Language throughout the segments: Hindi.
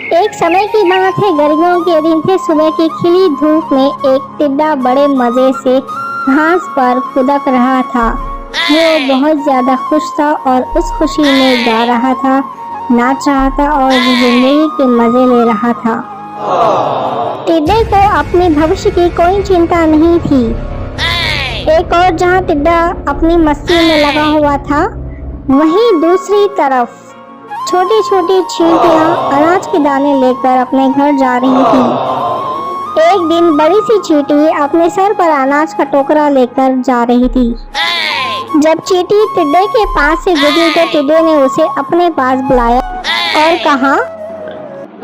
एक समय की बात है, गर्मियों के दिन थे। सुबह की खिली धूप में एक टिड्डा बड़े मजे से घास पर खुदक रहा था। वो बहुत ज्यादा खुश था और उस खुशी में गा रहा था, नाच रहा था और जिंदगी के मजे ले रहा था। टिड्डे को अपने भविष्य की कोई चिंता नहीं थी। एक और जहाँ टिड्डा अपनी मस्ती में लगा हुआ था, वहीं दूसरी तरफ छोटी छोटी चींटियां अनाज के दाने लेकर अपने घर जा रही थी। एक दिन बड़ी सी चींटी अपने सर पर अनाज का टोकरा लेकर जा रही थी। जब चींटी टिड्डे के पास से गुजरी तो टिड्डे ने उसे अपने पास बुलाया और कहा,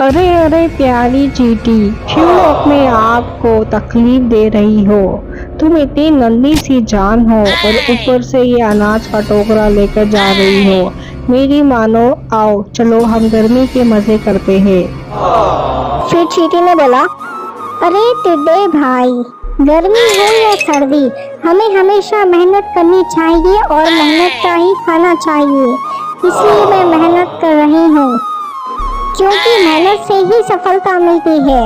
अरे अरे प्यारी चींटी, क्यों अपने आप को तकलीफ दे रही हो? तुम इतनी नन्ही सी जान हो और ऊपर से ये अनाज का टोकरा लेकर जा रही हो। मेरी मानो, आओ चलो हम गर्मी के मजे करते हैं। फिर चींटी ने बोला, अरे टिड्डे भाई, गर्मी हो या सर्दी, हमें हमेशा मेहनत करनी चाहिए और मेहनत का ही खाना चाहिए। इसलिए मैं मेहनत कर रही हूँ, क्योंकि मेहनत से ही सफलता मिलती है।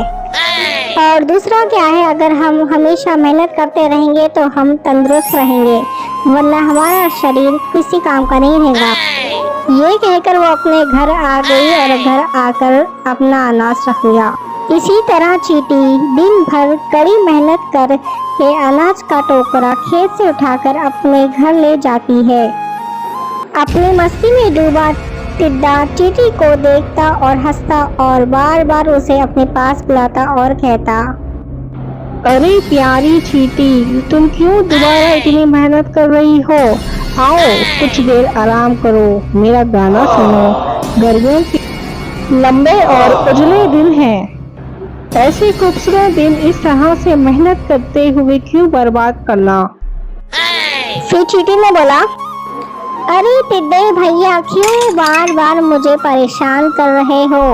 और दूसरा क्या है, अगर हम हमेशा मेहनत करते रहेंगे तो हम तंदुरुस्त रहेंगे, वरना हमारा शरीर किसी काम का नहीं रहेगा। ये कहकर वो अपने घर आ गई और घर आकर अपना अनाज रख लिया। इसी तरह चींटी दिन भर कड़ी मेहनत कर के अनाज का टोकरा खेत से उठाकर अपने घर ले जाती है। अपनी मस्ती में डूबा टिड्डा चींटी को देखता और हंसता और बार बार उसे अपने पास बुलाता और कहता, अरे प्यारी चींटी, तुम क्यों दोबारा इतनी मेहनत कर रही हो? आओ कुछ देर आराम करो, मेरा गाना सुनो। गर्मियों के लंबे और उजले दिन हैं। ऐसे खूबसूरत दिन इस तरह से मेहनत करते हुए क्यों बर्बाद करना? फिर चींटी ने बोला, अरे टिड्डे भैया, क्यों बार बार मुझे परेशान कर रहे हो?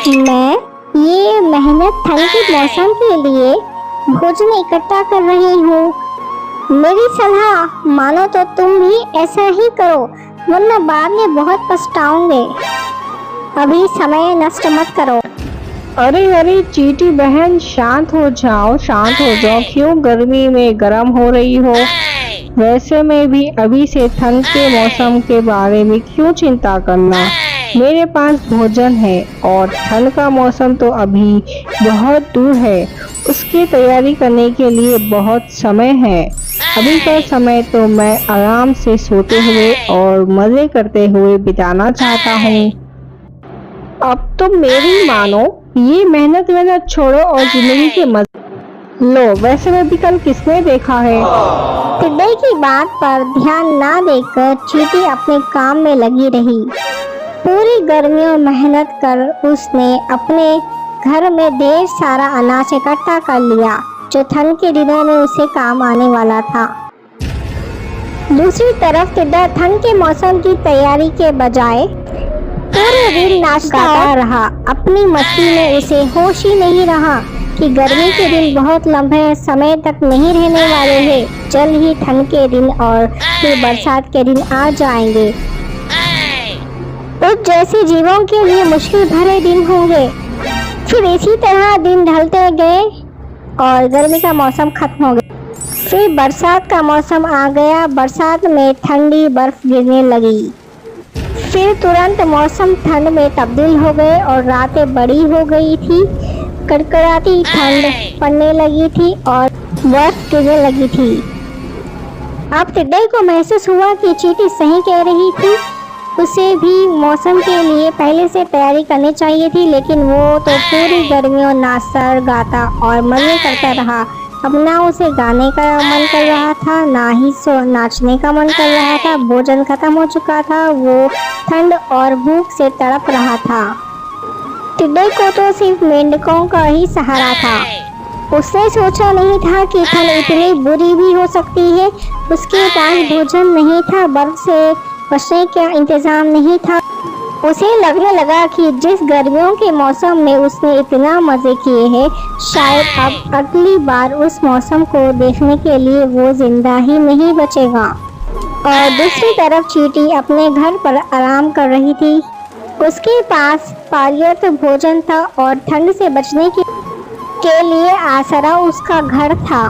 मैं ये मेहनत ठंड के मौसम के लिए भोजन इकट्ठा कर रही हूँ। मेरी सलाह मानो तो तुम भी ऐसा ही करो, वरना बाद में बहुत पछताओगे। अभी समय नष्ट मत करो। अरे अरे चींटी बहन, शांत हो जाओ, शांत हो जाओ। क्यों गर्मी में गर्म हो रही हो? वैसे में भी अभी से ठंड के मौसम के बारे में क्यों चिंता करना? मेरे पास भोजन है और ठंड का मौसम तो अभी बहुत दूर है। उसकी तैयारी करने के लिए बहुत समय है। अभी का समय तो मैं आराम से सोते हुए और मजे करते हुए बिताना चाहता हूँ। अब तो मेरी मानो, ये मेहनत छोड़ो और जिंदगी के मजे लो। वैसे में भी कल किसने देखा है? टिड्डे की बात पर ध्यान ना देकर चींटी अपने काम में लगी रही। पूरी गर्मियों मेहनत कर उसने अपने घर में ढेर सारा अनाज इकट्ठा कर लिया, जो ठंड के दिनों में उसे काम आने वाला था। दूसरी तरफ टिड्डा ठंड के मौसम की तैयारी के बजाय पूरे दिन नाचता रहा। अपनी मस्ती में उसे होश ही नहीं रहा कि गर्मी के दिन बहुत लंबे समय तक नहीं रहने वाले हैं। जल्द ही ठंड के दिन और फिर बरसात के दिन आ जाएंगे। उस जैसे जीवों के लिए मुश्किल भरे दिन होंगे। फिर इसी तरह दिन ढलते गए और गर्मी का मौसम खत्म हो गया। फिर बरसात का मौसम आ गया। बरसात में ठंडी बर्फ गिरने लगी। फिर तुरंत मौसम ठंड में तब्दील हो गए और रातें बड़ी हो गई थी। कड़कड़ाती ठंड पड़ने लगी थी और बर्फ गिरने लगी थी। अब टिड्डे को महसूस हुआ कि चींटी सही कह रही थी। उसे भी मौसम के लिए पहले से तैयारी करनी चाहिए थी, लेकिन वो तो पूरी गर्मियों नाचता गाता और मजे करता रहा। अब ना उसे गाने का मन कर रहा था, ना ही नाचने का मन कर रहा था। भोजन खत्म हो चुका था। वो ठंड और भूख से तड़प रहा था। टिड्डे को तो सिर्फ मेंढकों का ही सहारा था। उसने सोचा नहीं था कि ठंड इतनी बुरी भी हो सकती है। उसके पास भोजन नहीं था, बर्फ से बचने का इंतजाम नहीं था। उसे लगने लगा कि जिस गर्मियों के मौसम में उसने इतना मजे किए हैं, शायद अब अगली बार उस मौसम को देखने के लिए वो जिंदा ही नहीं बचेगा। और दूसरी तरफ चींटी अपने घर पर आराम कर रही थी। उसके पास पर्याप्त भोजन था और ठंड से बचने के लिए आसरा उसका घर था।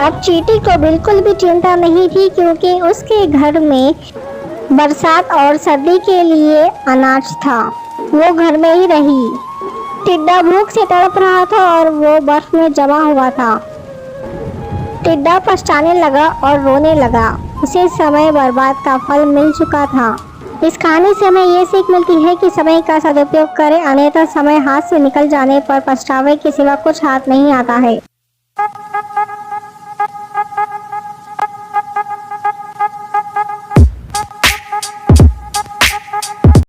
अब चींटी को बिल्कुल भी चिंता नहीं थी क्योंकि उसके घर में बरसात और सर्दी के लिए अनाज था। वो घर में ही रही। टिड्डा भूख से तड़प रहा था और वो बर्फ में जमा हुआ था। टिड्डा पछताने लगा और रोने लगा। उसे समय बर्बाद का फल मिल चुका था। इस कहानी से हमें ये सीख मिलती है कि समय का सदुपयोग करें, अन्यथा समय हाथ से निकल जाने पर पछतावे के सिवा कुछ हाथ नहीं आता है।